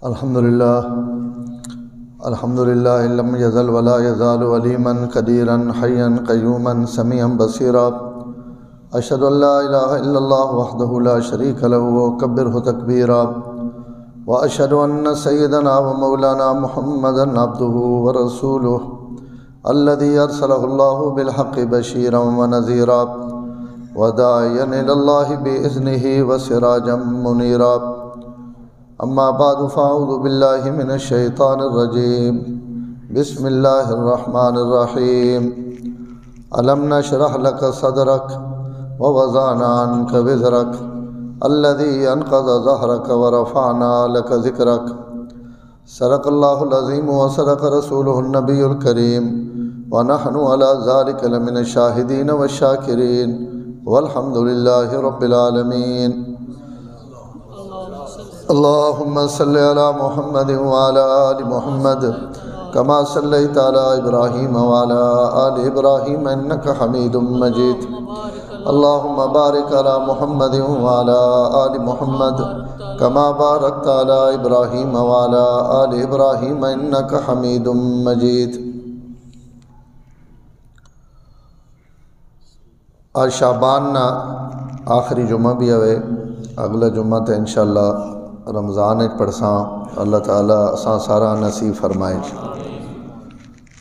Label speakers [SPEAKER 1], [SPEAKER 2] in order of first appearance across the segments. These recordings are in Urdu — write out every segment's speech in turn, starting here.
[SPEAKER 1] الحمدللہ لم یزل ولا یزال علیما قدیرا حیا قیوما سمیعا بصیرا اشہد ان لا الہ الا اللہ وحدہ لا شریک لہ وکبرہ تکبیرا واشہد ان سیدنا ومولانا محمدا عبدہ ورسولہ الذی ارسلہ اللہ بالحق بشیرا ونذیرا وداعیا الی اللہ باذنہ وسراجا منیرا اما بعد فاعوذ باللہ من الشیطان الرجیم بسم اللہ الرحمن الرحیم الم نشرح لک صدرک ووضعنا عنک وزرک الذی انقض ظہرک ورفعنا لک ذکرک صدق اللہ العظیم وصدق رسولہ النبی الکریم ونحن علی ذلک لمن الشاہدین والشاکرین والحمد للہ رب العالمین اللہم صلی علی محمد وعلی آل محمد کما صلیت علی ابراہیم وعلی آل ابراہیم انکا حمید مجید اللہم بارک علی محمد وعلی آل محمد کما بارکت علی ابراہیم وعلی آل ابراہیم انکا حمید مجید۔ آج شعبان نا آخری جمعہ بھی ہوئے، اگلا جمعہ تے انشاءاللہ رمضان پڑھساں، اللہ تعالیٰ اساں سارا نصیب فرمائے۔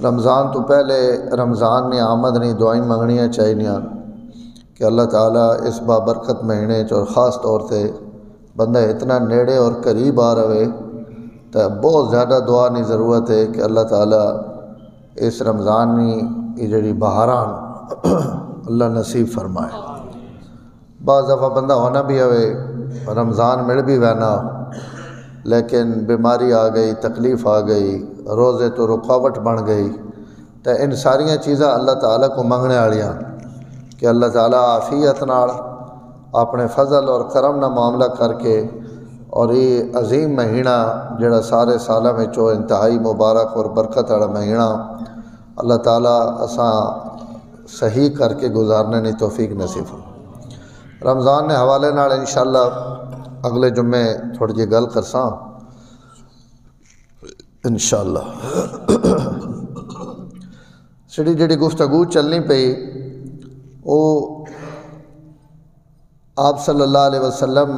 [SPEAKER 1] رمضان تو پہلے رمضان نے آمد نہیں دعائیں منگنیاں چاہیے کہ اللہ تعالیٰ اس بابرکت مہینے اور خاص طور سے بندہ اتنا نیڑے اور قریب آ رہے تو بہت زیادہ دعا نہیں ضرورت ہے کہ اللہ تعالیٰ اس رمضان کی جڑی بہاران اللہ نصیب فرمائے۔ بعض دفعہ بندہ ہونا بھی ہوئے رمضان مل بھی وینا لیکن بیماری آ گئی، تکلیف آ گئی، روزے تو رکاوٹ بن گئی، تو ان ساریاں چیزاں اللہ تعالیٰ کو منگنے والیاں کہ اللہ تعالیٰ عافیت نال اپنے فضل اور کرم نہ معاملہ کر کے اور یہ عظیم مہینہ جڑا سارے سالہ میں چو انتہائی مبارک اور برکت والا مہینہ اللہ تعالیٰ اساں صحیح کر کے گزارنے کی توفیق نصیب ہو۔ رمضان نے حوالے نال انشاءاللہ اگلے جمعے تھوڑی جی گل کرساں انشاءاللہ۔ جڑی گفتگو چلنی پئی وہ آپ صلی اللہ علیہ وسلم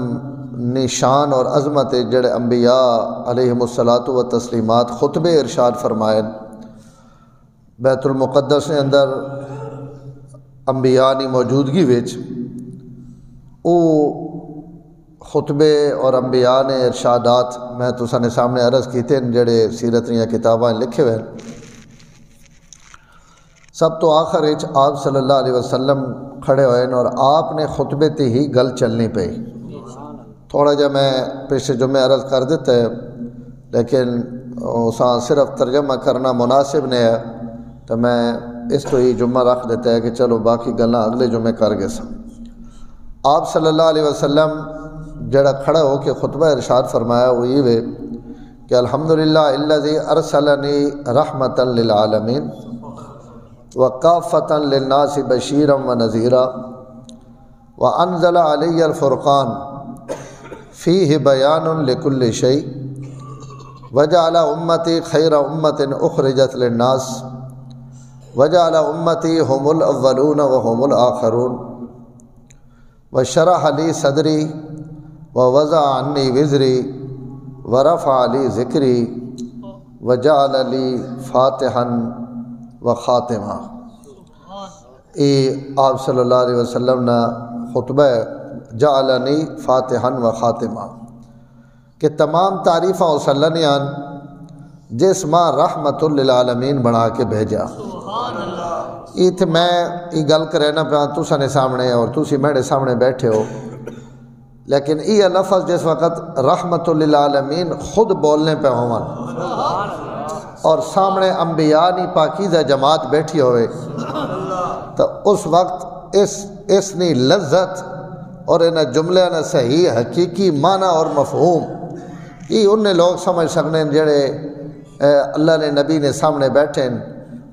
[SPEAKER 1] نشان اور عظمت جڑے انبیاء علیہم الصلاۃ و تسلیمات خطبے ارشاد فرمائے بیت المقدس نے اندر انبیاء کی موجودگی وچ او خطبے اور انبیاء نے ارشادات میں تساں نے سامنے عرض کیتے ہیں جڑے سیرت ریا کتاباں لکھے ہوئے سب تو آخر وچ آپ صلی اللہ علیہ وسلم کھڑے ہوئے اور آپ نے خطبے تے ہی گل چلنی پئی۔ تھوڑا جا میں پچھلے جمعے عرض کر دیتا ہے لیکن اساں صرف ترجمہ کرنا مناسب نہیں ہے تو میں اس کو ہی جمعہ رکھ دیتا ہے کہ چلو باقی گلاں اگلے جمعے کر گئے سن۔ آپ صلی اللہ علیہ وسلم جڑا کھڑا ہو کے خطبہ ارشاد فرمایا وہ یہ ہے کہ الحمدللہ الذی ارسلنی رحمتا للعالمین وکافتا للناس بشیرا ونذیرا وانزل علی الفرقان فیہ بیان لکل شیء وجعل امتی خیر امت اخرجت للناس وجعل امتی هم الاولون وهم الاخرون وشرح لی صدری ووضع عنی وزری ورفع لی ذکری وجعل لی فاتحا وخاتمہ۔ آپ صلی اللہ علیہ وسلم نے خطبہ جعلنی فاتحا وخاتمہ کہ تمام تعریفاں وسلنیان جس ماں رحمت للعالمین بنا کے بھیجا۔ ایتھے میں یہ گل کرنا پہ تساں نے سامنے اور تسی میرے سامنے بیٹھے ہو لیکن یہ لفظ جس وقت رحمت للعالمین خود بولنے پہ ہون اور سامنے انبیاء نی پاکیزہ جماعت بیٹھی ہوئے تو اس وقت اس نی لذت اور ان جملے نے صحیح حقیقی معنی اور مفہوم یہ انہیں لوگ سمجھ سکنے جڑے اللہ نے نبی نے سامنے بیٹھے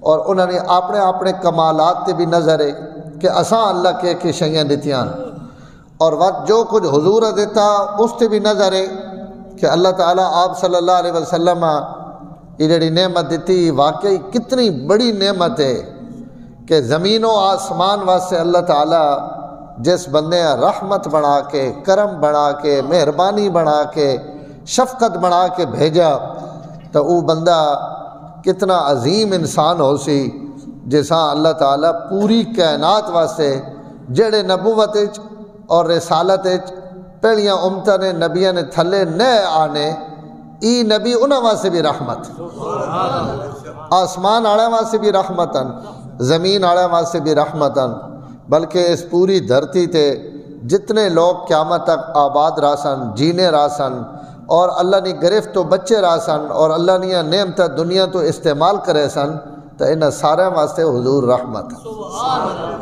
[SPEAKER 1] اور انہوں نے اپنے کمالات تے بھی نظر ہے کہ اساں اللہ کے شیئیں دیتیاں اور وقت جو کچھ حضور دیتا اس تے بھی نظر ہے کہ اللہ تعالیٰ آپ صلی اللہ علیہ وسلم یہ جڑی نعمت دیتی واقعی کتنی بڑی نعمت ہے کہ زمین و آسمان واسطے اللہ تعالیٰ جس بندے رحمت بنا کے، کرم بنا کے، مہربانی بنا کے، شفقت بنا کے بھیجا تو وہ بندہ کتنا عظیم انسان ہو سی جیسا اللہ تعالیٰ پوری کائنات واسطے جڑے نبوت اور رسالت پہلیاں امتاں نے نبیاں نے تھلے نئے آنے ای نبی انہاں واسطے بھی رحمت، آسمان آڑے واسطے بھی رحمتاً، زمین آڑے واسطے بھی رحمتاً، بلکہ اس پوری دھرتی تے جتنے لوگ قیامت تک آباد راسن، جینے راسن اور اللہ نے گرفت تو بچے راسن اور اللہ نے نعمت دنیا تو استعمال کرے سن تو انہاں سارے واسطے حضور رحمت،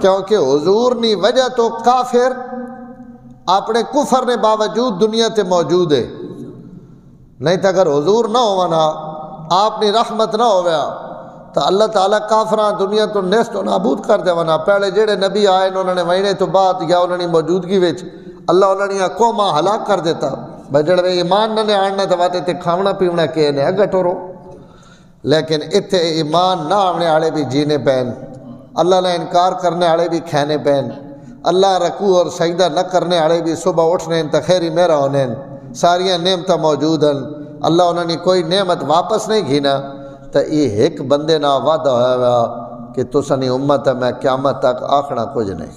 [SPEAKER 1] کیونکہ حضور نی وجہ تو کافر اپنے کفر نے باوجود دنیا تے موجود ہے، نہیں تو اگر حضور نہ ہونا آپ نے رحمت نہ ہویا تو اللہ تعالیٰ کافران دنیا تو نیست و نابود کر دے ونا۔ پہلے جڑے نبی آئے انہوں نے وینے تو بعد یا انہوں نے موجودگی وچ اللہ انہوں نے قوماں ہلاک کر دیتا، بجڑ ایمان نہ آنا تو واتے تے کھاونا پیونا کے نے اگا ٹورو، لیکن اتھے ایمان نہ آنے والے بھی جینے پین، اللہ نے انکار کرنے والے بھی کھانے پین، اللہ رکوع اور سجدہ نہ کرنے والے بھی صبح اٹھنے تو خیری میرا ہونے، ساریاں نعمتیں موجود ہیں، اللہ انہوں نے کوئی نعمت واپس نہیں گھینا تو یہ ایک بندے نہ وعدہ ہوا کہ تسانی امت ہے میں قیامت تک آکھنا کچھ نہیں،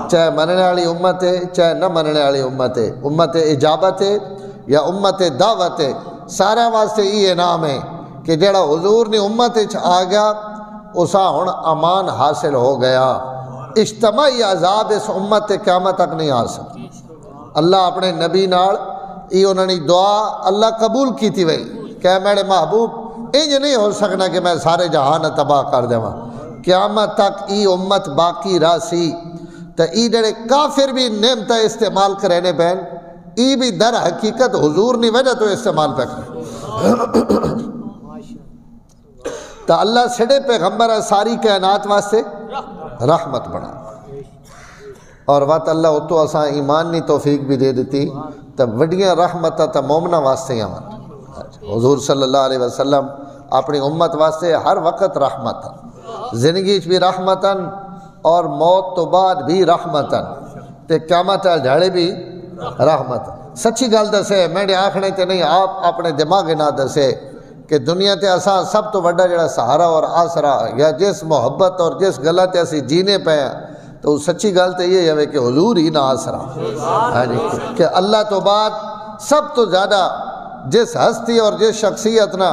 [SPEAKER 1] چاہے مننے والی امت ہے چاہے نہ مننے والی امت ہے، امت اجابت ہے یا امت دعوت ہے، سارے واسطے یہ انعام ہے کہ جڑا حضور نے امت آ گیا اسا ہن امان حاصل ہو گیا، اجتماعی عذاب اس امت قیامت تک نہیں آ سکتا۔ اللہ اپنے نبی نال یہ انہوں نے دعا اللہ قبول کی تھی وئی کہ میرے محبوب انج نہیں ہو سکنا کہ میں سارے جہان تباہ کر دوں، قیامت تک ای امت باقی راسی تو ای جڑے کافر بھی نعمت استعمال کرنے پین ای بھی در حقیقت حضور نہیں وجہ تو استعمال پہ کریں تو اللہ سڑے پیغمبر ساری کائنات واسطے رحمت بنا اور وقت اللہ اتو اساں ایمان نی توفیق بھی دے دیتی تو وڈیاں رحمتہ تا مومنہ واسطے آمان۔ حضور صلی اللہ علیہ وسلم اپنی امت واسطے ہر وقت رحمتاً، زندگی بھی رحمتاً اور موت تو بعد بھی رحمتاً تے قیامت جھاڑے بھی رحمتاً۔ سچی گل دسے میرے آنکھنے تے نہیں آپ اپنے دماغ نہ دسے کہ دنیا تے اساں سب تو بڑا جڑا سہارا اور آسرا یا جس محبت اور جس گلہ تے اسی جینے پہ ہیں تو سچی گل تے یہ ہے کہ حضور ہی نہ آسرا، کہ اللہ تو بعد سب تو زیادہ جس ہستی اور جس شخصیت نہ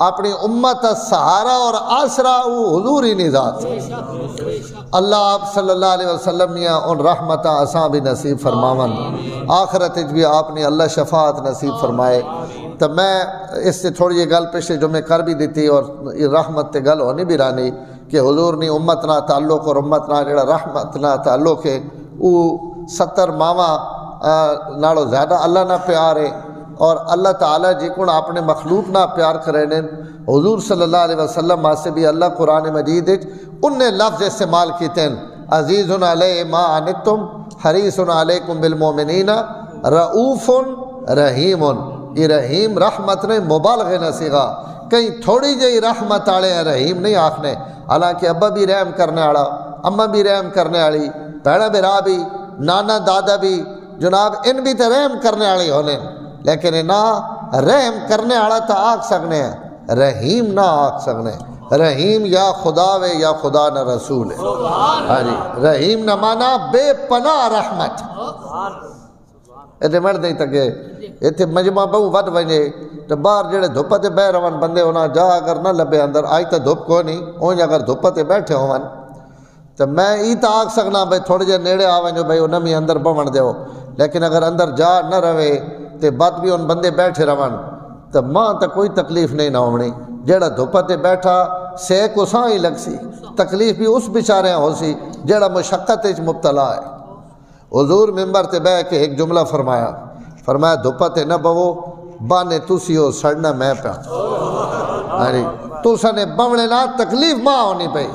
[SPEAKER 1] اپنی امت سہارا اور آسرا وہ حضور ہی نہیں ذات۔ اللہ آپ صلی اللہ علیہ وسلم نے ان رحمتہ اساں بھی نصیب فرماون، آخرت بھی آپ نے اللہ شفاعت نصیب فرمائے۔ تو میں اس سے تھوڑی یہ گل پچھلے جمعے کر بھی دیتی اور یہ رحمت تے گل ہونی بھی رانی کہ حضور نے امت نہ تعلق اور امت نہ جڑا رحمت نہ تعلق ہے وہ 70 ماواں نالو زیادہ اللہ نہ پیار ہے اور اللہ تعالیٰ جی کو اپنے مخلوق نہ پیار کرے نے حضور صلی اللہ علیہ وسلم واسطے بھی اللہ قرآن مجید ان نے لفظ استعمال کیتے ہیں عزیز علیہ ما عنتم حریص علیکم بالمؤمنین رؤوف رحیم۔ یہ رحیم رحمت نے مبالغے نہ سیگا، کہیں تھوڑی جہی رحمت آڑے ہیں رحیم نہیں آکھنے، حالانکہ ابا بھی رحم کرنے آڑا، اماں بھی رحم کرنے آڑی، بھیڑا برا بھی، نانا دادا بھی جناب ان بھی تو رحم کرنے آڑی ہونے، لیکن نہ رحم کرنے آڑا تا آکھ سکنے ہیں، رحیم نہ آکھ سکنے، رحیم یا خدا وے یا خدا نہ رسول ہے، رحیم نہ مانا بے پناہ رحمت۔ ایتے مرد نہیں تکے ایتے مجمع بہو ود ونجے تو باہر جڑے دھپتے بے روان بندے ہونا جا اگر نہ لبے اندر آئی تا دھپ کو نہیں اونج اگر دھپتے بیٹھے ہوان تو میں ای تا آکھ سکنا بھئی تھوڑے جے نیڑے آویں جو بھئی انہوں میں اندر بمن دے ہو، لیکن اگر اندر جا نہ روے تے بات بھی ان بندے بیٹھے روان تو ماں تا کوئی تکلیف نہیں نہ ہونی، جڑا دھپتے بیٹھا سیک اساں ہی لگ سی، تکلیف بھی اس بیچارے ہو سی جڑا مشقت مبتلا ہے۔ حضور ممبر تے بہ کے ایک جملہ فرمایا دھپتے نہ بہو بانے تسی ہو سڑنا میں پہ تو سنے بمنے نہ تکلیف ماں ہونی پئی،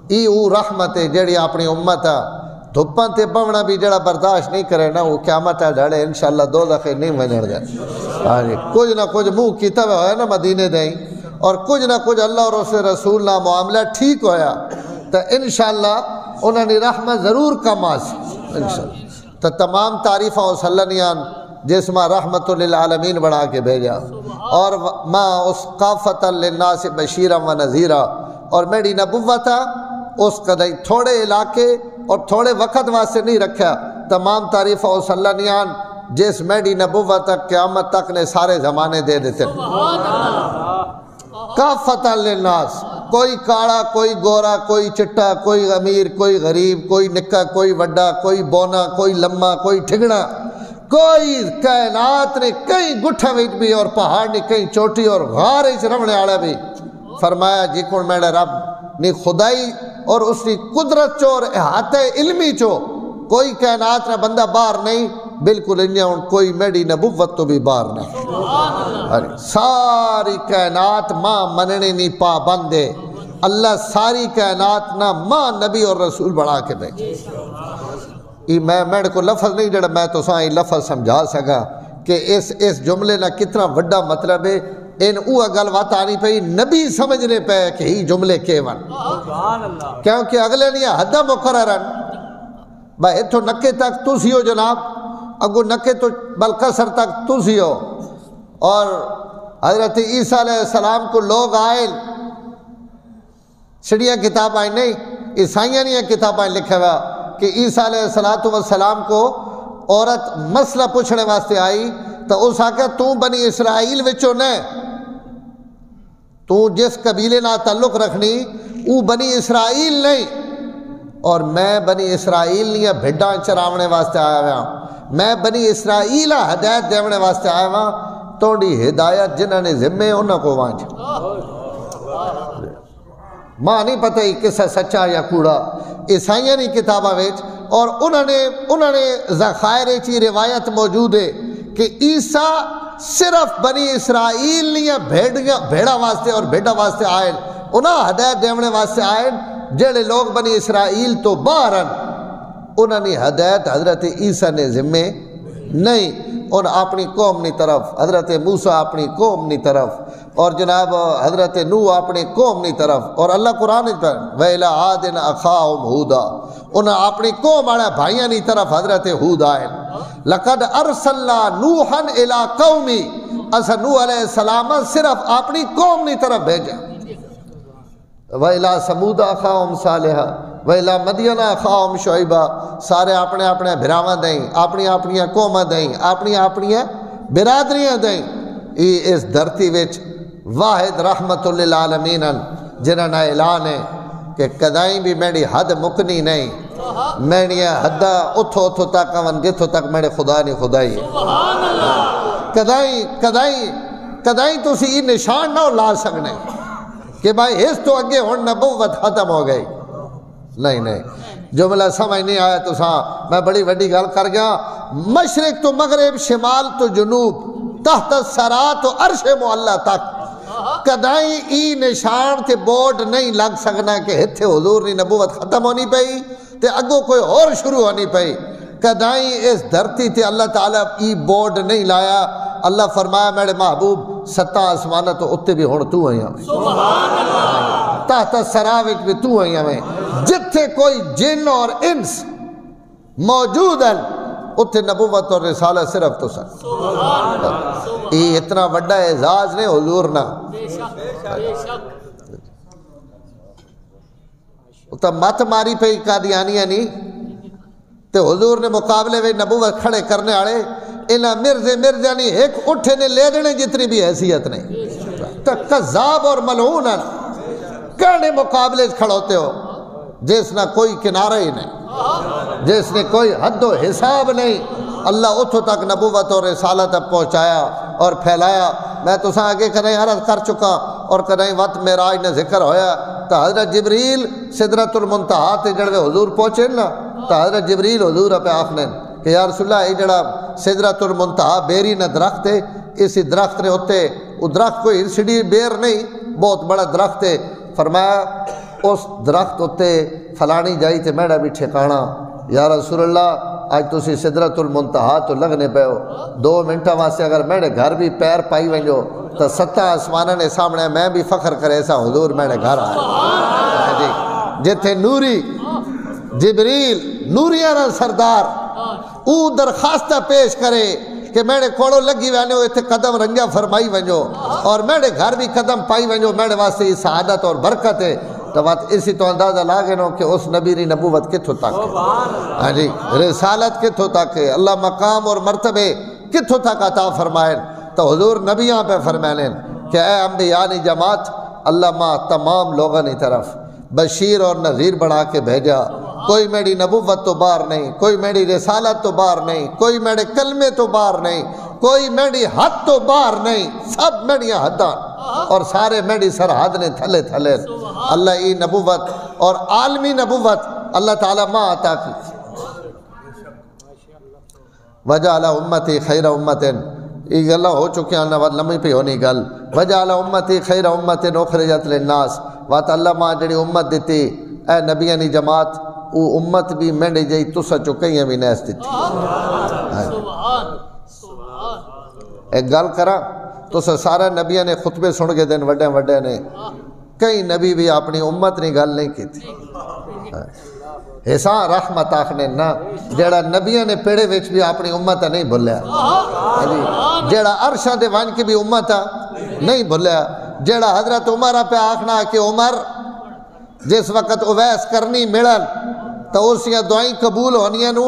[SPEAKER 1] ای او رحمت ہے جیڑی اپنی امت دھپاں تے بونا بھی جڑا برداشت نہیں کرے نا وہ قیامت ڈھڑے انشاءاللہ دوزخ نہیں ونجن گے. ہاں جی کچھ نہ کچھ منہ کیتا ہوا ہے نا مدینے دیں اور کچھ نہ کچھ اللہ اور اس رسول نہ معاملہ ٹھیک ہویا تو انشاءاللہ انہوں نے رحمت ضرور کم آسی انشاءاللہ. تو تمام تعریفہ و سلنیان جس ماں رحمت للعالمین بڑھا کے بھیجا اور ماں اس کافۃ للناس بشیرا و نذیرا اور میری نبوت اس قدر تھوڑے علاقے اور تھوڑے وقت واسطے نہیں رکھا. تمام تعریفہ و سلنیان جس میری نبوت قیامت تک نے سارے زمانے دے دیتے کافۃ للناس. کوئی کاڑا کوئی گورا کوئی چٹا کوئی امیر کوئی غریب کوئی نکا کوئی وڈا کوئی بونا کوئی لمہ کوئی ٹھگنا کوئی کائنات نے کئی گٹھا وچ بھی اور پہاڑ نے کئی چوٹی اور غار وچ رہنے والا بھی فرمایا جی کون میرے رب نے خدائی اور اس کی قدرت چو اور احاطہ علمی چو کوئی کائنات نہ بندہ باہر نہیں بالکل انہیں کوئی میری نبوت تو بھی باہر نہیں. ساری کائنات ماں مننے نہیں پابندے اللہ ساری کائنات نہ ماں نبی اور رسول بڑھا کے بھیجے. میں کو لفظ نہیں جڑا میں تو سائیں لفظ سمجھا سکا کہ اس جملے نہ کتنا بڑا مطلب ہے. ان اوہ گل بات آنی پئی نبی سمجھنے پہ کہ ہی جملے کیون کیونکہ اگلے نہیں حدہ مقررن بھائی اتھو نکے تک تو سی ہو جناب اگو نکے تو بلکسر تک تو سی ہو. اور حضرت عیسیٰ علیہ السلام کو لوگ آئے سڑیاں کتاب آئیں نہیں عیسائیاں نہیں کتاب آئیں لکھے ہوا کہ عیسیٰ علیہ السلام کو عورت مسئلہ پوچھنے واسطے آئی تو اس آکے تو بنی اسرائیل وچوں نے تو جس قبیلے نہ تعلق رکھنی وہ بنی اسرائیل نہیں اور میں بنی اسرائیل نہیں بھیڈاں چراونے واسطے آیا ہوا میں بنی اسرائیل ہدایت دیونے واسطے آیا ہوا توڑی ہدایت جنہوں نے ذمے انہوں کو وانچ ماں نہیں پتہ ہی کسا سچا یا کوڑا عیسائیاں نہیں کتابہ ویچ اور انہوں نے ذخائر چی روایت موجود ہے کہ عیسیٰ صرف بنی اسرائیل نہیں بھیڑا واسطے اور بھیڑا واسطے آئے انہاں ہدایت دیونے واسطے آئے جڑے لوگ بنی اسرائیل تو باہرن انہوں نے ہدایت حضرت عیسیٰ نے ذمے نہیں ان اپنی قوم نی طرف حضرت موسیٰ اپنی قوم نی طرف اور جناب حضرت نوح اپنی قوم نی طرف اور اللہ قرآن پر وَإِلَىٰ عَادٍ أَخَاهُمْ هُودًا انہاں اپنی قوم آڑا بھائیاں نی طرف حضرت ہود آئے لَقَدْ أَرْسَلْنَا نُوحًا إِلَىٰ قَوْمِ اسا نوح علیہ السلام صرف اپنی قوم نی طرف بھیجا وَإِلَىٰ ثَمُودَ أَخَاهُمْ صَالِحًا وَإِلَىٰ مَدْيَنَ أَخَاهُمْ شُعَيْبًا سارے اپنے اپنے بھراواں دیں اپنی اپنی قوماں دیں اپنی برادریاں دیں اس دھرتی وچ واحد رحمت للعالمین جنہاں نا اعلان ہے کہ کدائیں بھی میری حد مکنی نہیں میری حدہ اتھو تک ون جتھو تک میرے خدا نہیں خدائی کدائیں تو سی نشان نہ لا سکنے کہ بھائی اس تو اگے ہون نبوت ختم ہو گئی نہیں جملہ سمجھ نہیں آیا تو میں بڑی وڈی گل کر گیا مشرق تو مغرب شمال تو جنوب تحت الثری تو عرش معلی تک کدائیں ای نشان تے بورڈ نہیں لگ سکنا کہ ہتھے حضور نے نبوت ختم ہونی پئی تے اگو کوئی اور شروع ہونی پئی کدائیں اس دھرتی تے اللہ تعالیٰ ای بورڈ نہیں لایا اللہ فرمایا میرے محبوب ستا آسمانہ تو اتے بھی ہون تو آئی ہمیں تحت سراوچ بھی تو آئی ہمیں جتھے کوئی جن اور انس موجود ہیں اتھے نبوت اور رسالہ صرف تو سکتا یہ اتنا وڈا اعزاز نے حضور نا تو مت ماری پہ قادیانیہ نہیں تے حضور نے مقابلے میں نبوت کھڑے کرنے آڑے انہا مرزے نہیں ایک اٹھے نے لے دینے جتنی بھی حیثیت نہیں تو قذاب اور ملعون کہنے مقابلے کھڑ ہوتے ہو جس نہ کوئی کنارہ ہی نہیں جس نے کوئی حد و حساب نہیں اللہ اتھو تک نبوت اور رسالت پہنچایا اور پھیلایا میں تو ساں آگے کدیں عرض کر چکا اور کدیں وقت معراج نے ذکر ہویا تو حضرت جبریل سدرۃ المنتہا تے جڑے حضور پہنچے نا تو حضرت جبریل حضور پہ آخنے کہ یا رسول اللہ یہ جڑا سدرۃ المنتہا بیری نہ درخت ہے اسی درخت نے ہوتے وہ درخت کوئی سڑی بیر نہیں بہت بڑا درخت ہے فرمایا اس درخت ہوتے فلانی جائی تے میڑا بھی ٹھکانا یا رسول اللہ آج تسی سدرت المنتہا تو لگنے پہ ہو 2 منٹہ واسطے اگر میرے گھر بھی پیر پائی ونجو تو 7 آسمانہ نے سامنے میں بھی فخر کرے ایسا حضور میرے گھر آئے جتھے نوری جبریل نوریانہ سردار او درخواستہ پیش کرے کہ میرے کوڑو لگی وینو اتھے قدم رنجا فرمائی ونجو اور میرے گھر بھی قدم پائی ونجو میرے واسطے یہ سعادت اور برکت ہے تو بات اسی تو اندازہ لاغے نو کہ اس نبی ری نبوت کتھو تک ہاں جی رسالت کتھو تک ہے اللہ مقام اور مرتبے کتھو تک عطا فرمائیں تو حضور نبیاں پہ فرمائیں کہ اے انبیاء جماعت اللہ ماں تمام لوگوں کی طرف بشیر اور نذیر بڑھا کے بھیجا کوئی میری نبوت تو باہر نہیں کوئی میری رسالت تو باہر نہیں کوئی میرے کلمے تو باہر نہیں کوئی میری حد تو باہر نہیں سب میری حداں اور سارے میری سرحد نے تھلے تھلے اللہ ای نبوت اور عالمی نبوت اللہ تعالیٰ ماں عطا کی وجعل امتی خیر امتن یہ گلہ ہو چکے ہیں نوات لمحی پہ ہونی گل وجعل امتی خیر امتن اخرجت للناس وات اللہ ماں جڑی امت دیتی اے نبیانی جماعت او امت بھی مینڈی جائی تسا چکے ہیں بھی نیس دیتی ایک گل کرا تو سارا نبیہ نے خطبے سن کے دن وڈے وڈے نے کئی نبی بھی اپنی امت نے گل نہیں کی تھی حسان رحمت آخنے نا جیڑا نبیہ نے پیڑے ویچ بھی اپنی امت نہیں بھولیا جیڑا عرشہ دے وان کی بھی امت نہیں بھولیا جیڑا حضرت عمرہ پہ آخنا کہ عمر جس وقت اویس کرنی ملن تو اسیاں دعائیں قبول ہونیاں نو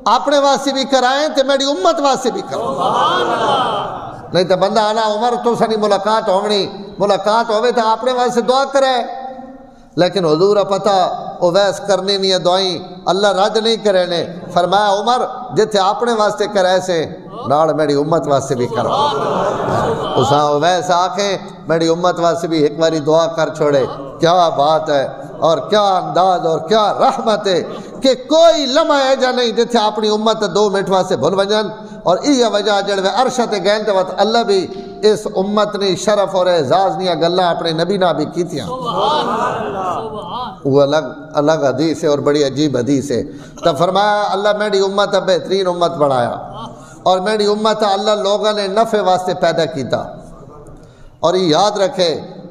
[SPEAKER 1] اپنے واسے بھی کرائیں تو میری امت واسے بھی کرائیں نہیں تو بندہ آنا عمر تو سنی ملاقات ہوئے تو اپنے واسے دعا کرے لیکن حضور پتہ اویس کرنی نہیں دعائیں اللہ رد نہیں کرے نے فرمایا عمر جتھے اپنے واسطے کرے سے ناڑ میری امت واسطے بھی کرو اساں اویس آکھیں میری امت واسطے بھی ایک باری دعا کر چھوڑے کیا بات ہے اور کیا انداز اور کیا رحمت ہے کہ کوئی لمحہ ایجا نہیں جتھے اپنی امت 2 منٹ واسطے بھول ونجن اور یہ وجہ جڑوے عرشت گین تے وقت اللہ بھی اس امت نے شرف اور اعزاز نیا گلہ اپنے نبی نہ بھی کیتیاں وہ الگ حدیث ہے اور بڑی عجیب حدیث ہے تو فرمایا اللہ میری امت بہترین امت بڑھایا اور میری امت اللہ لوگوں نے نفع واسطے پیدا کیتا اور یہ یاد رکھے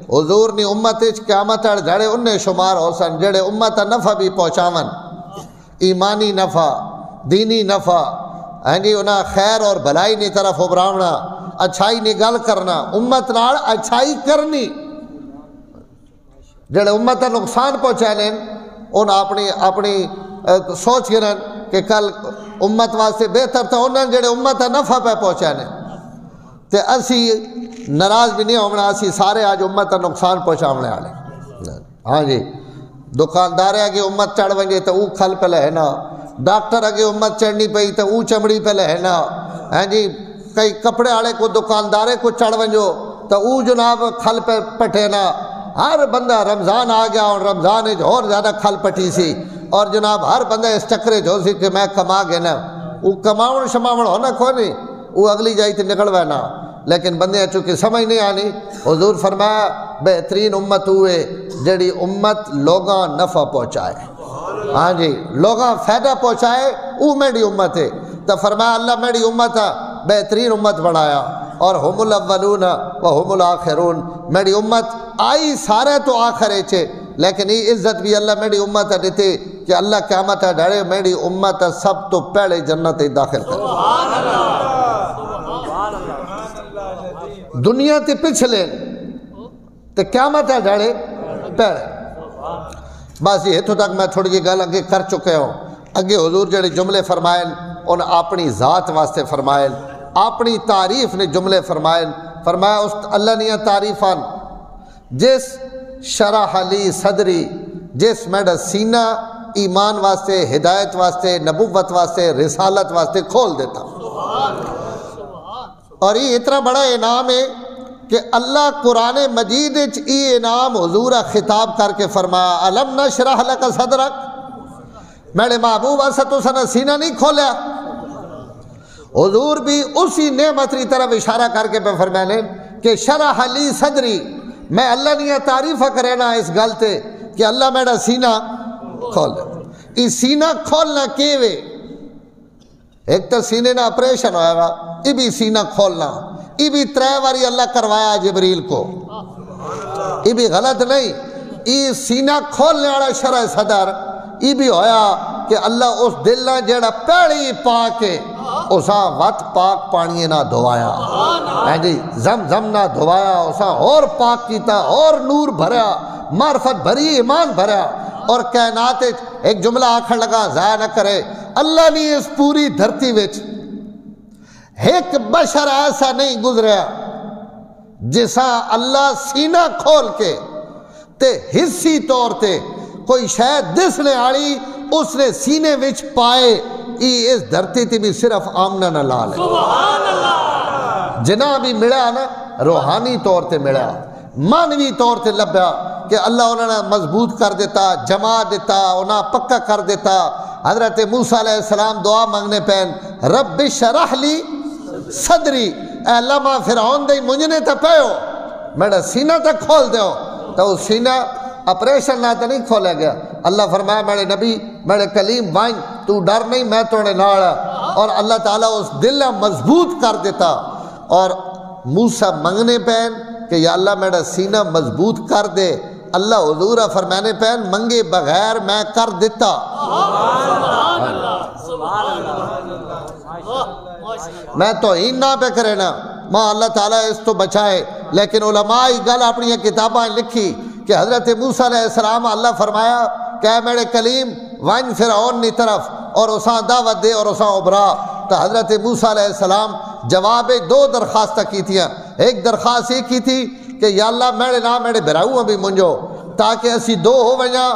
[SPEAKER 1] حضور نے امت قیامت جڑے انہیں شمار ہو سن جڑے امت نفع بھی پہنچاون ایمانی نفع دینی نفع جی انہاں خیر اور بھلائی نی طرف ابراونا اچھائی نی گل کرنا امت نال اچھائی کرنی جڑے امت نقصان پہنچائے لیں ان اپنی سوچ گرن کہ کل امت واسطے بہتر تھا انہوں جڑے امت نفع پہ پہنچائے لیں تے اسی ناراض بھی نہیں ہونا اسی سارے آج امت نقصان پہنچاونے والے ہاں جی دکاندار اگے امت چڑھ ونجے تو او کھل پہ لہنا ڈاکٹر اگے امت چڑھنی پئی تو او چمڑی پہ لہنا ہاں جی کئی کپڑے والے کو دکاندارے کو چڑھ ونجو تو او جناب کھل پہ پٹھینا ہر بندہ رمضان آ گیا اور رمضان اور زیادہ کھل پٹی سی اور جناب ہر بندہ اس چکرے جو سی کہ میں کما گے نا وہ کماؤن شماؤن ہونا کوئی نہیں وہ اگلی جائی تھی نکل وینا لیکن بندے چونکہ سمجھ نہیں آنی حضور فرمایا بہترین امت ہوئے جڑی امت لوگاں نفع پہنچائے ہاں جی لوگاں فائدہ پہنچائے وہ میری امت ہے تو فرمایا اللہ میری امت بہترین امت بڑھایا اور ہم الاولون و ہم الاخرون میری امت آئی سارے تو آخرے چھے لیکن یہ عزت بھی اللہ میری امت دیتے کہ اللہ قیامت ڈھڑے میری امت سب تو پہلے جنت داخل کرے دنیا تے پچھلے تے قیامت ڈھڑے پہلے بس یہ تو تک میں تھوڑی جی گل اگے کر چکے ہوں اگے حضور جڑے جملے فرمائیں ان اپنی ذات واسطے فرمائیں اپنی تعریف نے جملے فرمائیں فرمایا اس اللہ نے تعریفان جس شرح لی صدری جس میڈا سینہ ایمان واسطے ہدایت واسطے نبوت واسطے رسالت واسطے کھول دیتا اور یہ اتنا بڑا انعام ہے کہ اللہ قرآن مجید یہ انعام حضور خطاب کر کے فرمایا الم نشرح لک صدرک میرے محبوب اسد تو سنہ سینہ نہیں کھولیا حضور بھی اسی نعمت کی طرف اشارہ کر کے پہ فرمانے کہ شرح لی صدری میں اللہ نے یہ تعریف کرے نا اس گلتے کہ اللہ میرا سینہ کھول دے یہ سینہ کھولنا کیوے؟ ایک تو سینے نہ آپریشن ہویا گا، یہ بھی سینہ کھولنا، یہ بھی 3 باری اللہ کروایا جبریل کو، یہ بھی غلط نہیں۔ یہ سینہ کھولنے والا شرع صدر یہ بھی ہویا کہ اللہ اس دل نہ جیڑا پہلی پاک ہے اسا وت پاک پانی نہ دھوایا، جی زم نہ دھوایا، اسا اور پاک کیتا، اور نور بھریا، معرفت بھری، ایمان بھریا، اور کائنات ایک جملہ آکھن لگا ضائع نہ کرے، اللہ نے اس پوری دھرتی وچ ایک بشر ایسا نہیں گزریا جسا اللہ سینہ کھول کے تے حصی طور تے کوئی شاید دسنے آڑی اس نے سینے وچ پائے، اس دھرتی تی بھی صرف آمنہ نہ لال ہے، جنہ بھی ملا نا روحانی طور تے ملا، مانوی طور تے لبیا کہ اللہ انہوں نے مضبوط کر دیتا، جما دیتا، انہاں پکا کر دیتا۔ حضرت موسیٰ علیہ السلام دعا مانگنے پہن رب شرح لی صدری، اے اللہ ماں فرعون دے مجھنے تا پیو میرا سینہ تک کھول دیو، تو اس سینہ اپریشن نہ تو نہیں کھولے گیا۔ اللہ فرمایا میرے نبی میرے کلیم وائن تو ڈر نہیں، میں توڑے ناڑا، اور اللہ تعالیٰ اس دل مضبوط کر دیتا۔ اور موسیٰ منگنے پہن کہ یا اللہ میرا سینہ مضبوط کر دے، اللہ حضور فرمانے پہن منگے بغیر میں کر دیتا۔ میں تو نہ پہ کرے نا ماں اللہ تعالیٰ اس تو بچائے، لیکن علماء گل اپنی کتابیں لکھی کہ حضرت موسیٰ علیہ السلام اللہ فرمایا کہ اے میرے کلیم وائن فرعون نی طرف اور اساں دعوت دے اور اساں ابھرا، تو حضرت موسیٰ علیہ السلام جواب 2 درخواستہ کی تھیں۔ ایک درخواست یہ کی تھی کہ یا اللہ میرے نام میرے بھراؤں بھی منجو تاکہ اسی 2 ہو ونجا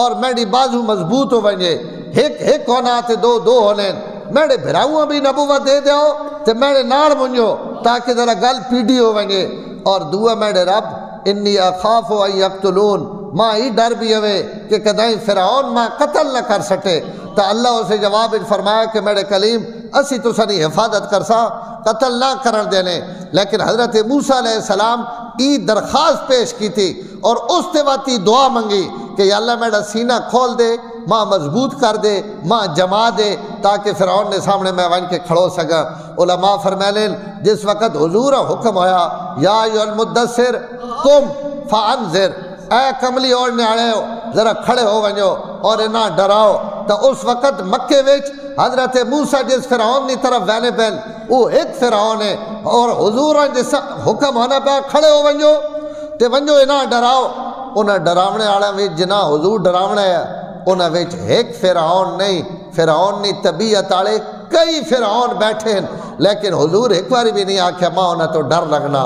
[SPEAKER 1] اور میری بازو مضبوط ہو ونجے، ایک ہونا تے 2 ہونے، میرے بھراؤں بھی نبوت دے دیو تے میرے نال منجو تاکہ ذرا گل پیڑی ہو ونجے، اور دعا میرے رب انی اخاف ان یقتلون، ماں ہی ڈر بھی ہوئے کہ کدائیں فرعون ماں قتل نہ کر سکے، تو اللہ اسے جواب فرمایا کہ میرے کلیم اسی تو سنی حفاظت کر سا، قتل نہ کرن دینے۔ لیکن حضرت موسیٰ علیہ السلام ای درخواست پیش کی تھی اور اس تے واتی دعا منگی کہ یا اللہ میرا سینہ کھول دے، ماں مضبوط کر دے، ماں جما دے تاکہ فرعون نے سامنے میں ون کے کھڑو سکا۔ علماء فرمائیں جس وقت حضور حکم ہویا یا ایھا المدثر قم فانذر، اے کملی اور نیاڑے ہو ذرا کھڑے ہو ونجو اور انہاں ڈراؤ، تو اس وقت مکے وچ حضرت موسیٰ جس فرعون کی طرف وینے پہن وہ ایک فرعون ہے، اور حضور جس حکم ہونا پہ کھڑے ہو ونجو تے ونجو انہاں ڈراؤ، انہاں ڈراونے آڑا وچ جنہ حضور ڈراونے ہے انہاں وچ ایک فرعون نہیں، فرعون نی طبیعت آڑے کئی فرعون بیٹھے ہیں، لیکن حضور ایک باری بھی نہیں آکھیا ماں انہاں تو ڈر لگنا،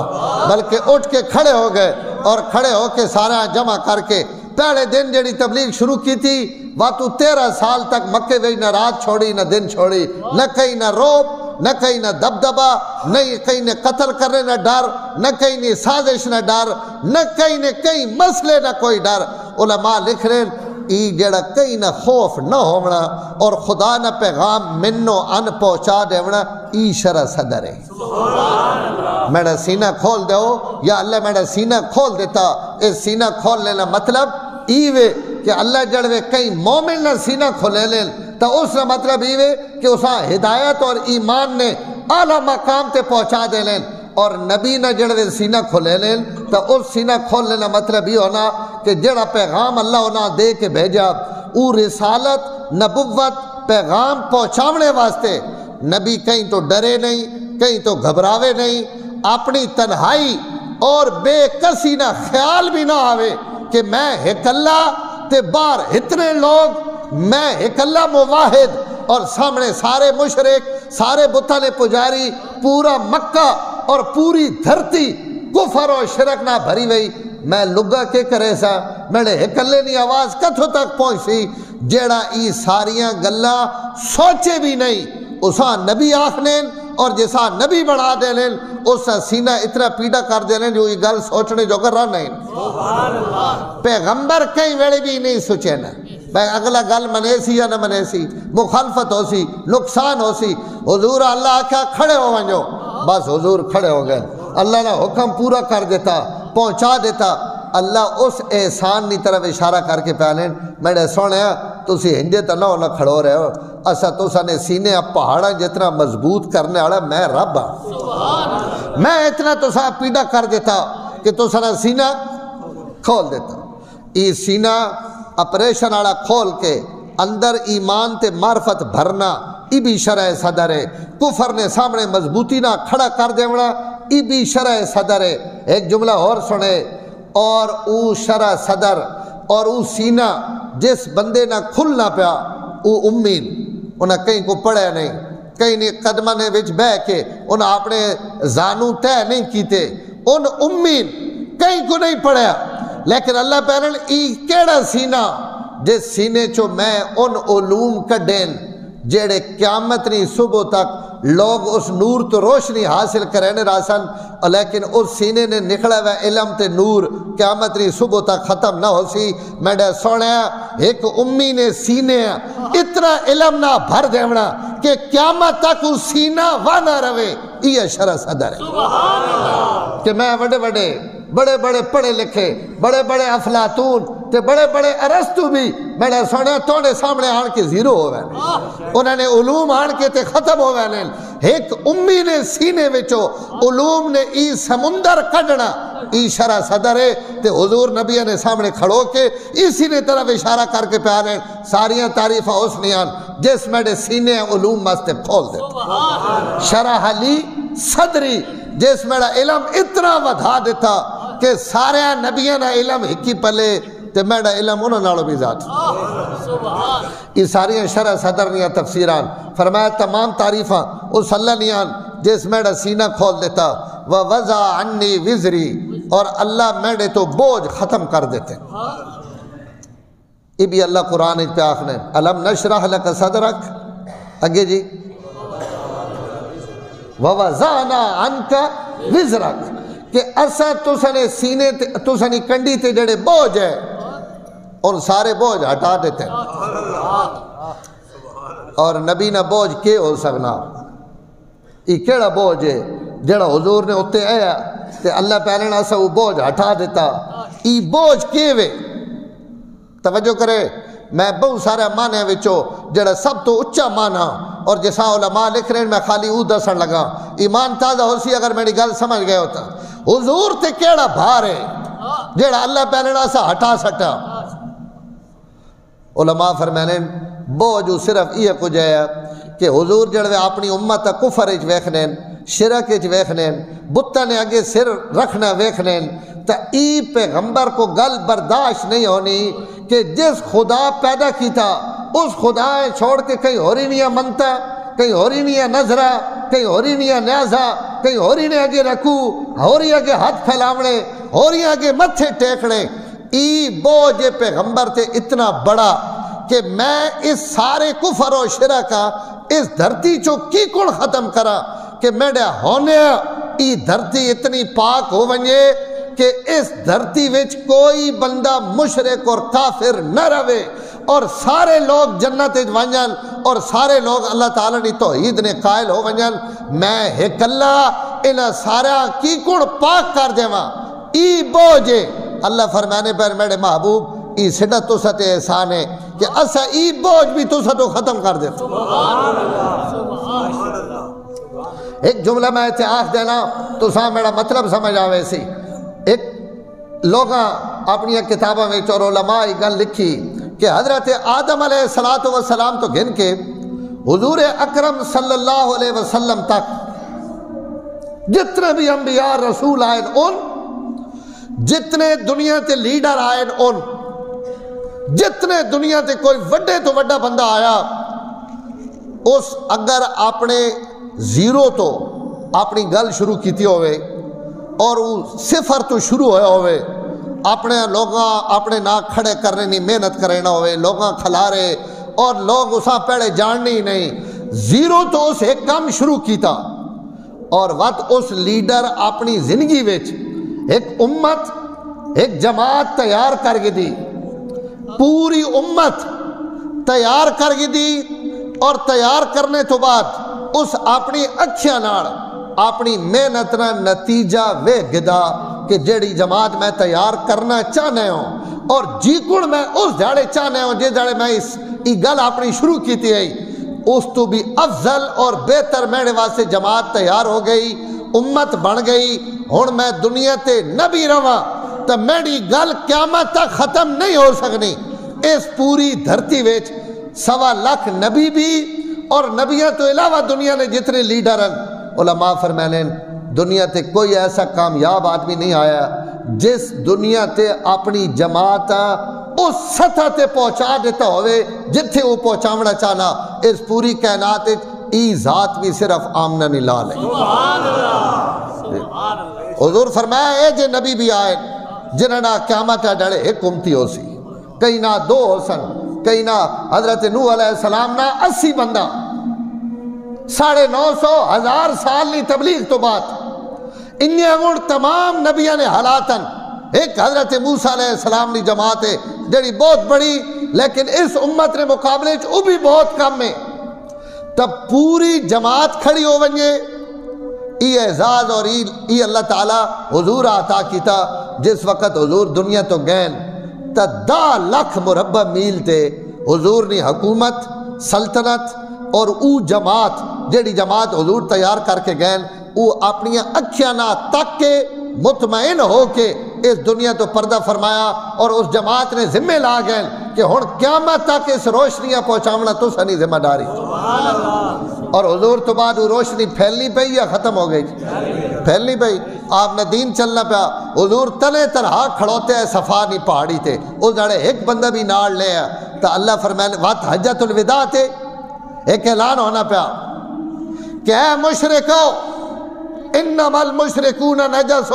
[SPEAKER 1] بلکہ اٹھ کے کھڑے ہو گئے اور کھڑے ہو کے سارا جمع کر کے پہلے دن جڑی تبلیغ شروع کی تھی واتو 13 سال تک مکے وچ نہ رات چھوڑی نہ دن چھوڑی، نہ کہیں نہ روب، نہ کہیں نہ دبدبا، نہ کہیں نہ قتل کرنے نہ ڈر، نہ کہیں نہ سازش نہ ڈر، نہ کہیں مسئلے نہ کوئی ڈر۔ علماء لکھ رہے ہیں ای جڑا کہیں نہ خوف نہ ہونا اور خدا نہ پیغام منو ان پہنچا دیونا، ای شرع صدر ہے۔ میرا سینہ کھول دیو، یا اللہ میرا سینہ کھول دیتا، اس سینہ کھول لینا مطلب ایوے کہ اللہ جڑوے کئی مومن نہ سینہ کھولے لیں تو اس کا مطلب ایوے کہ اسا ہدایت اور ایمان نے اعلیٰ مقام تے پہنچا دے لیں، اور نبی نہ جڑوے سینہ کھولے لیں تو اس سینہ کھول لینا مطلب یہ ہونا کہ جڑا پیغام اللہ انہاں دے کے بھیجا او رسالت نبوت پیغام پہنچاونے واسطے نبی کہیں تو ڈرے نہیں، کہیں تو گھبراوے نہیں، اپنی تنہائی اور بے کسی نہ خیال بھی نہ آوے کہ میں ایک اللہ تے باہر اتنے لوگ، میں ایک اللہ مواحد اور سامنے سارے مشرک، سارے بتاں نے پجاری، پورا مکہ اور پوری دھرتی کفر اور شرک نہ بھری ہوئی، میں لگا کے کرے سا میرے اکلے نی آواز کتھوں تک پہنچی جیڑا ای ساریاں گلا سوچے بھی نہیں اسا نبی آخنین اور جیسا نبی بڑھا دے لیں اسا سینہ اتنا پیڑا کر دے لیں جو یہ گل سوچنے جو کر رہا نہیں۔ پیغمبر کئی ویڑے بھی نہیں سوچے نا اگلا گل منے سی یا نہ منے سی، مخالفت ہو سی، نقصان ہو سی، حضور اللہ آکھا کھڑے ہو ونجو، بس حضور کھڑے ہو گئے، اللہ نے حکم پورا کر دیتا، پہنچا دیتا۔ اللہ اس احسان نی طرف اشارہ کر کے پہلیں میرے سونے تسی ہنجے تا نہ کھڑو رہے ہو اسا تسا نے سینے پہاڑا جتنا مضبوط کرنے والا میں رب ہاں میں اتنا تسا پیڑا کر دیتا کہ تسا نے سینہ کھول دیتا ای سینہ اپریشن والا کھول کے اندر ایمان تے معرفت بھرنا ای بھی شرع صدر ہے کفر نے سامنے مضبوطی نہ کھڑا کر دیونا ای بھی شرع صدر ہے ایک جملہ اور سنے اور او شرع صدر اور او سینہ جس بندے نہ کھلنا پیا او امید انہیں کہیں کو پڑھے نہیں کہیں نے قدمہ نے وچ بہ کے انہیں اپنے زانو طے نہیں کیتے ان امید کہیں کو نہیں پڑھیا لیکن اللہ پہلن ای کیڑا سینہ جس سینے چو میں ان علوم کڈین جیڑے قیامت نہیں صبح تک لوگ اس نور تو روشنی حاصل کرنے راسن لیکن اس سینے نے نکلا ہوا علم تے نور قیامت نہیں صبح تک ختم نہ ہو سی میڈا سوڑیا ایک امی نے سینے اتنا علم نہ بھر دیونا کہ قیامت تک اس سینہ وانا روے یہ شرع صدر ہے کہ میں بڑے بڑے پڑھے لکھے بڑے بڑے افلاطون تے بڑے بڑے ارسطو بھی میرے سونے توڑے سامنے آن کے زیرو ہو گئے انہوں نے علوم آن کے تے ختم ہو گئے ایک امی نے سینے وچو علوم نے ای سمندر کڈنا ای شرع صدر ہے تے حضور نبی نے سامنے کھڑو کے اسی نے طرف اشارہ کر کے پیارے ساریاں تعریفہ اس نیان جس میرے سینے علوم مستے کھول دیتا شرح لی صدری جس میرا علم اتنا ودھا دیتا کہ سارے نبیاں نا علم ہکی پلے تے میرا علم انہوں نالو بھی ذات یہ ساری شرع صدر نیا تفسیران فرمایا تمام تعریفاں اس اللہ نیان جس میرا سینہ کھول دیتا وَوَزَا عَنِّي وِزْرِي اور اللہ میرے تو بوجھ ختم کر دیتے یہ بھی اللہ قرآن پہ آخنے الم نشرح لک صدرک اگے جی وَوَزَانَا عَنْكَ وِزْرَكَ کہ اسا تسنے سینے تسنی کنڈی تے جڑے بوجھ ہے ان سارے بوجھ ہٹا دیتے ہیں اور نبی نہ بوجھ کے ہو سکنا یہ کیڑا بوجھ ہے جڑا حضور نے اتے آیا تے اللہ پہلے اسا وہ بوجھ ہٹا دیتا ای بوجھ کے وے توجہ کرے میں بہت سارے معنی وچو جڑا سب تو اچھا معنی اور جیسا علماء لکھ رہے ہیں میں خالی او دسن لگا ایمان تازہ ہو سی اگر میری گل سمجھ گئے ہوتا حضور تے کیڑا بھار ہے جڑا اللہ پہلے اسا ہٹا سٹا علماء فرمانے بوجھ صرف یہ کچھ ہے کہ حضور جڑے اپنی امت کفر اچ ویکھنین شرک اچ ویکھنین بتاں نے اگے سر رکھنا ویکھنین تا ای پیغمبر کو گل برداشت نہیں ہونی کہ جس خدا پیدا کیتا اس خدا چھوڑ کے کہیں ہوری نہیں منتا کہیں ہوری نہیں نظرہ کہیں ہوری نہیں نیازہ کہیں ہوری نہیں اگے رکھو ہوری اگے ہاتھ پھیلاونے ہوری اگے متھے ٹیکنے ای بوجھ پیغمبر تے اتنا بڑا کہ میں اس سارے کفر و شرک کا اس دھرتی چو کی کون ختم کرا کہ میڈے ہونے ای دھرتی اتنی پاک ہو ونجے کہ اس دھرتی وچ کوئی بندہ مشرک اور کافر نہ روے اور سارے لوگ جنت ونجن اور سارے لوگ اللہ تعالیٰ نے توحید نے قائل ہو ونجن میں ایک اللہ انہاں سارا کی کون پاک کر دیواں ای بوجھے اللہ فرمانے پر میرے محبوب ای سڈا تو ستے احسان ہے کہ اسا ای بوجھ بھی تو تو ختم کر دیتا ایک جملہ میں اتحاق دینا تو ساں میرا مطلب سمجھ آوے سی ایک لوگاں اپنی کتابوں میں اور علماء گل لکھی کہ حضرت آدم علیہ السلام تو گھن کے حضور اکرم صلی اللہ علیہ وسلم تک جتنے بھی انبیاء رسول آئے ان جتنے دنیا تے لیڈر آئے ان جتنے دنیا تے کوئی وڈے تو وڈا بندہ آیا اس اگر اپنے زیرو تو اپنی گل شروع کیتی ہوئے اور وہ صفر تو شروع ہویا ہوئے اپنے لوگاں اپنے نا کھڑے کرنے نہیں محنت کرنا ہوئے لوگاں کھلارے اور لوگ اسا پہلے جاننے ہی نہیں زیرو تو اس ایک کام شروع کیتا اور وقت اس لیڈر اپنی زندگی وچ ایک امت ایک جماعت تیار کر کے دی پوری امت تیار کر کے دی اور تیار کرنے تو بعد اس اپنی اکھیاں نال اپنی محنت نہ نتیجہ وے گدا کہ جیڑی جماعت میں تیار کرنا چاہنے ہوں اور جی کڑ میں اس جاڑے چاہنے ہوں جی جاڑے میں یہ گل اپنی شروع کی تھی اس تو بھی افضل اور بہتر میرے واسطے جماعت تیار ہو گئی امت بن گئی ہن میں دنیا تے نبی رواں تو میری گل قیامت تک ختم نہیں ہو سکنی اس پوری دھرتی وچ 1.25 لاکھ نبی بھی اور نبیوں تو علاوہ دنیا نے جتنے لیڈر ہیں علماء فرمانے دنیا تے کوئی ایسا کامیاب آدمی نہیں آیا جس دنیا تے اپنی جماعت اس سطح تے پہنچا دیتا ہوئے جتھے وہ پہنچاونا چاہنا اس پوری کائنات ای ذات بھی صرف آمنہ نلال ہے حضور فرمایا اے جے نبی بھی آئے جنہاں نہ قیامت ڈڑے ایک امتی ہو سی کئی نہ 2 ہو سن کئی نہ حضرت نوح علیہ السلام نہ 80 بندہ 950 1000 سال لی تبلیغ تو بات انہیں اگوڑ تمام نبیاں نے حالاتاً ایک حضرت موسیٰ علیہ السلام نے جماعت ہے جڑی بہت بڑی لیکن اس امت نے مقابلے وہ بھی بہت کم ہے تب پوری جماعت کھڑی ہو ونجے ای اعزاز اور ای اللہ تعالیٰ حضور عطا کیتا جس وقت حضور دنیا تو گین تا 10 لاکھ مربع میل تے حضور نے حکومت سلطنت اور او جماعت جڑی جماعت حضور تیار کر کے گین وہ اپنی اکھیاں نہ تک کے مطمئن ہو کے اس دنیا تو پردہ فرمایا اور اس جماعت نے ذمہ لا گئے کہ ہن قیامت تک اس روشنیاں پہنچاونا تو سنی ذمہ داری اور حضور تو بعد وہ روشنی پھیلنی پئی یا ختم ہو گئی پھیلنی پئی آپ نے دین چلنا پیا حضور تنے تنہا کھڑوتے ہیں صفانی پہاڑی تھے اس جڑے ایک بندہ بھی ناڑ لے ہے تو اللہ فرمائے وقت حجت الوداع تھے ایک اعلان ہونا پیا کہ اے مشرکو انما المشرکون نجس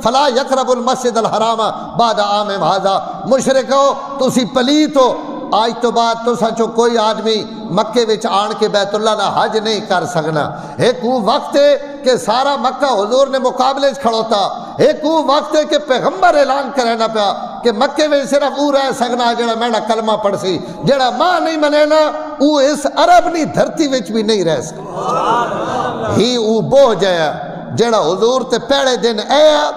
[SPEAKER 1] فلا یقرب المسجد الحرام بعد عامہم ھذا مشرکو تسی پلیت ہو آج تو بعد تو سچو کوئی آدمی مکے وچ آن کے بیت اللہ نہ حج نہیں کر سکنا ایک وہ وقت ہے کہ سارا مکہ حضور نے مقابلے کھڑوتا ایک وہ وقت ہے کہ پیغمبر اعلان کرنا پیا کہ مکے میں صرف وہ رہ سکنا جڑا میرا کلمہ پڑھ سی جڑا ماں نہیں منے نا وہ اس عرب نی دھرتی وچ بھی نہیں رہ سکتا ہی وہ بوجھ ہے جڑا حضور تے پہلے دن آیا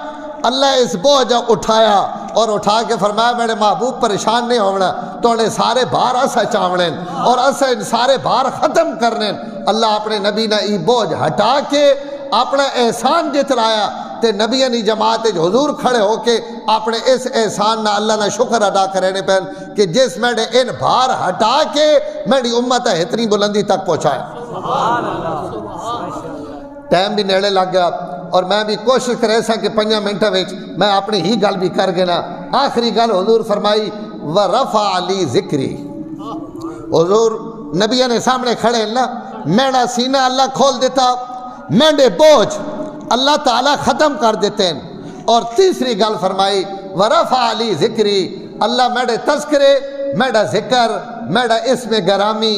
[SPEAKER 1] اللہ اس بوجھ اٹھایا اور اٹھا کے فرمایا میرے محبوب پریشان نہیں ہونا تو انہیں سارے بھار اسا چاونے اور اسا ان سارے بھار ختم کرنے اللہ اپنے نبی نے ای بوجھ ہٹا کے اپنا احسان جتلایا تے نبی نی جماعت حضور کھڑے ہو کے اپنے اس احسان نہ اللہ نے شکر ادا کرنے پہن کہ جس میں نے ان بھار ہٹا کے میری امت اتنی بلندی تک پہنچایا ٹائم بھی نیڑے لگ گیا اور میں بھی کوشش کرے سا کہ 5 منٹوں وچ میں اپنی ہی گل بھی کر گیا آخری گل حضور فرمائی وَرَفَعَ لِي ذِكْرِي حضور نبی نے سامنے کھڑے نا میرا سینہ اللہ کھول دیتا میرے بوجھ اللہ تعالیٰ ختم کر دیتے ہیں اور تیسری گل فرمائی وَرَفَعَ لِي ذِكْرِي اللہ میرے تذکرے میرا ذکر میرا اسم گرامی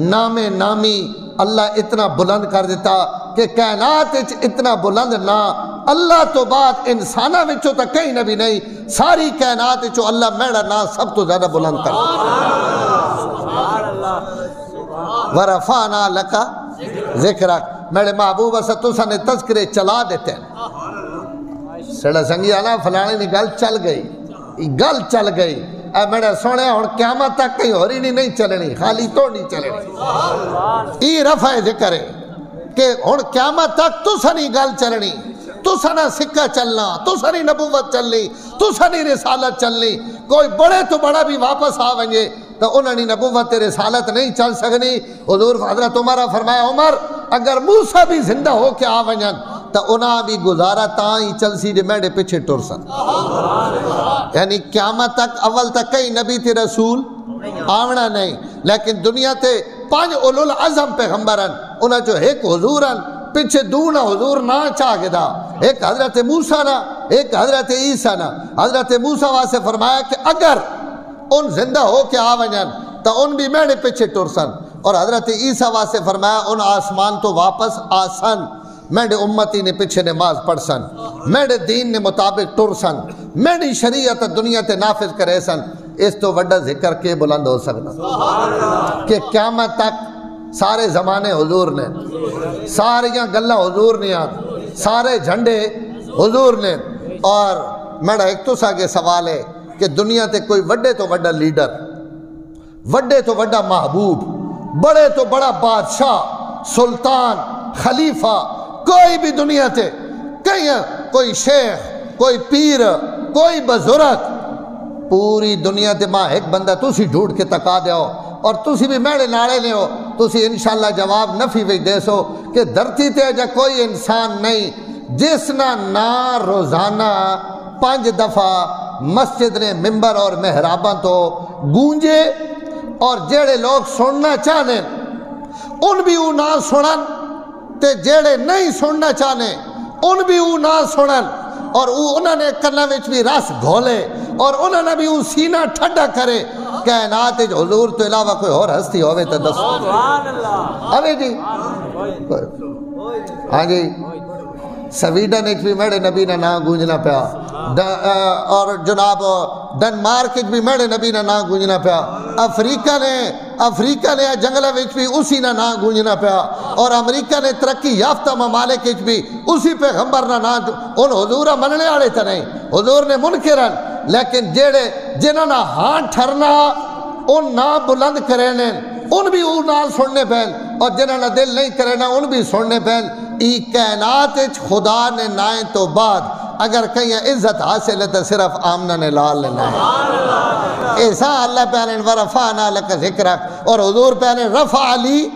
[SPEAKER 1] نام نامی اللہ اتنا بلند کر دیتا کہ کائنات اتنا بلند نہ اللہ تو بعد انسانہ وچوں تک کہیں نبی نہیں ساری کائنات وچوں اللہ میرا نا سب تو زیادہ بلند کر وَرَفَعْنَا لَكَ ذِكْرَكَ میرے محبوب ستوسا نے تذکرے چلا دیتے ہیں سڑا سنگی آنا فلانے نے گل چل گئی اے میرے سونے اور قیامت تک کہیں ہو رہی نہیں چلنی خالی تو نہیں چلنی ای رفع ذکر ہے کہ ہن قیامت تک تو سنی گل چلنی تو سنا سکہ چلنا تو سنی نبوت چلنی تو سنی رسالت چلنی کوئی بڑے تو بڑا بھی واپس آ ونجے تو انہوں نے نبوت رسالت نہیں چل سکنی حضور حضرت عمر فرمایا عمر اگر موسیٰ بھی زندہ ہو کے آ ونجن تو انہاں بھی گزارا تاں ہی چل سی جے میڈے پیچھے ٹر سن یعنی قیامت تک اول تک کئی نبی تے رسول آونا نہیں لیکن دنیا تے 5 اولو العظم پیغمبرن انہاں جو ایک حضورن پیچھے دونا حضور نہ چاہ گدا ایک حضرت موسیٰ نا ایک حضرت عیسیٰ نا حضرت موسیٰ واسے فرمایا کہ اگر ان زندہ ہو کے آونجن تو ان بھی میڈے پیچھے ٹر سن اور حضرت عیسیٰ واسے فرمایا ان آسمان تو واپس آسن میرے امتی نے پیچھے نماز پڑھ سن میرے دین نے مطابق ٹر سن میری شریعت دنیا تے نافذ کرے سن اس تو وڈا ذکر کے بلند ہو سکنا کہ قیامت تک سارے زمانے حضور نے ساریاں گلہ حضور نے سارے جھنڈے حضور نے اور میرا ایک تو ساگے سوال ہے کہ دنیا تے کوئی وڈے تو وڈا لیڈر وڈے تو وڈا محبوب، بڑے تو بڑا بادشاہ، سلطان، خلیفہ، کوئی بھی دنیا تے کہیں کوئی شیخ، کوئی پیر، کوئی بزرگ، پوری دنیا تے ماں ایک بندہ تسی ڈھونڈ کے تکا دیو اور تسی بھی میڑے ناڑے لے ہو، تسی انشاءاللہ جواب نفی وی دے سو کہ دھرتی تے جا کوئی انسان نہیں جس نا روزانہ 5 دفعہ مسجد نے ممبر اور محراباں تو گونجے، اور جیڑے لوگ سننا چاہنے ان بھی وہ نہ سنن تے جیڑے نہیں سننا چاہنے ان بھی وہ نہ سنن، اور انہوں نے کناں وچ بھی رس گھولے اور انہوں نے بھی وہ سینہ ٹھڈا کرے۔ کائنات حضور تو علاوہ کوئی اور ہستی ہوئے تو دسو اوے جی، ہاں جی، سویڈن ایک بھی میڑے نبی نے نام گونجنا پیا، اور جناب ڈنمارک ایک بھی میڑے نبی نے نام گونجنا پیا، افریقہ نے جنگلہ وچ بھی اسی نے نام گونجنا پیا، اور امریکہ نے ترقی یافتہ ممالک وچ بھی اسی پیغمبر نے نام، ان حضورہ مننے آڑے تا نہیں، حضور نے منکرن، لیکن جیڑے جنہوں نے ہاں ٹھرنا ان نام بلند کرینے ان بھی وہ نام سننے پہن، اور جنہوں نے دل نہیں کرینا ان بھی سننے پہن۔ ای کائنات خدا نے نائیں تو بعد اگر کہیں عزت حاصل ہے تو صرف آمنہ نے لال لینا ہے۔ ایسا اللہ پہنے ورفعنا لک ذکرک، اور حضور پہنے رفع علی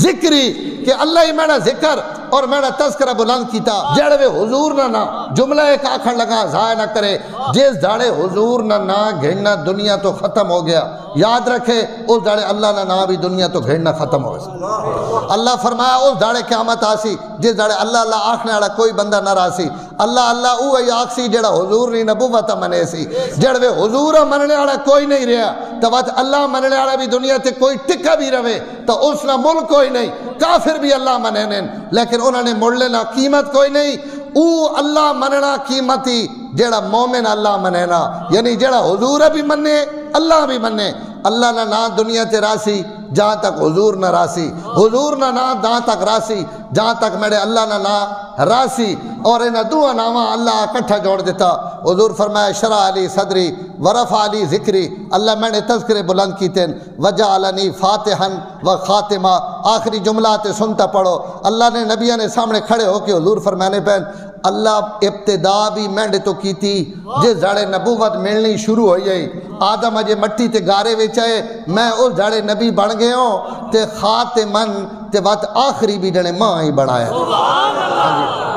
[SPEAKER 1] ذکری، کہ اللہ ہی میرا ذکر اور میرا تذکرہ بلند کیتا، جڑوے حضور نہ جملہ ایک آکھن لگا ضائع نہ کرے، جس داڑے حضور نہ گھڑنا دنیا تو ختم ہو گیا، یاد رکھے اس داڑے اللہ نہ بھی دنیا تو گھڑنا ختم ہو گیا۔ اللہ فرمایا اس داڑے قیامت آسی جس داڑے اللہ اللہ آکھنے والا کوئی بندہ نہ راسی، اللہ اللہ او ای آکسی جڑا حضور نے نبوت منے سی، جڑوے حضور مننے والا کوئی نہیں رہا تو بات اللہ مننے والا بھی دنیا تے کوئی ٹکا بھی رہے تو اس نہ ملک کوئی نہیں، کافر بھی اللہ مننے، لیکن انہوں نے مڑ لینا قیمت کوئی نہیں، او اللہ مننا قیمتی جڑا مومن اللہ مننا، یعنی جڑا حضور بھی مننے اللہ بھی مننے۔ اللہ نہ دنیا تے راسی جہاں تک حضور نہ راسی، حضور نہ جہاں تک راسی جہاں تک میرے اللہ نہ راسی، اور انہاں دعا نامہ اللہ اکٹھا جوڑ دیتا۔ حضور فرمایا شرع علی صدری ورفع علی ذکری، اللہ میں نے تذکرے بلند کیتے، وجعلنی فاتحا و خاتمہ، آخری جملات سنتا پڑھو۔ اللہ نے نبیوں نے سامنے کھڑے ہو کے حضور فرمانے پہن اللہ ابتدا بھی مینڈ تو کی تھی جس جاڑے نبوت ملنی شروع ہوئی ہے، آدم اجے مٹی تے گارے وچائے میں اس جاڑے نبی بن گئے ہوں تے خاتمن تے بات آخری بھی جنے ماں ہی بڑھایا۔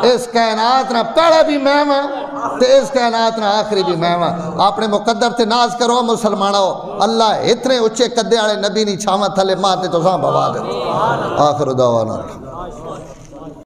[SPEAKER 1] اس کائنات نہ پہلا بھی میں تے اس کائنات نہ آخری بھی میں اپنے مقدر تے ناز کرو مسلمانوں، اللہ اتنے اچھے قدے والے نبی نہیں چھاواں تھلے ماں تے تو ساں بوا دے۔ آخر دعوانا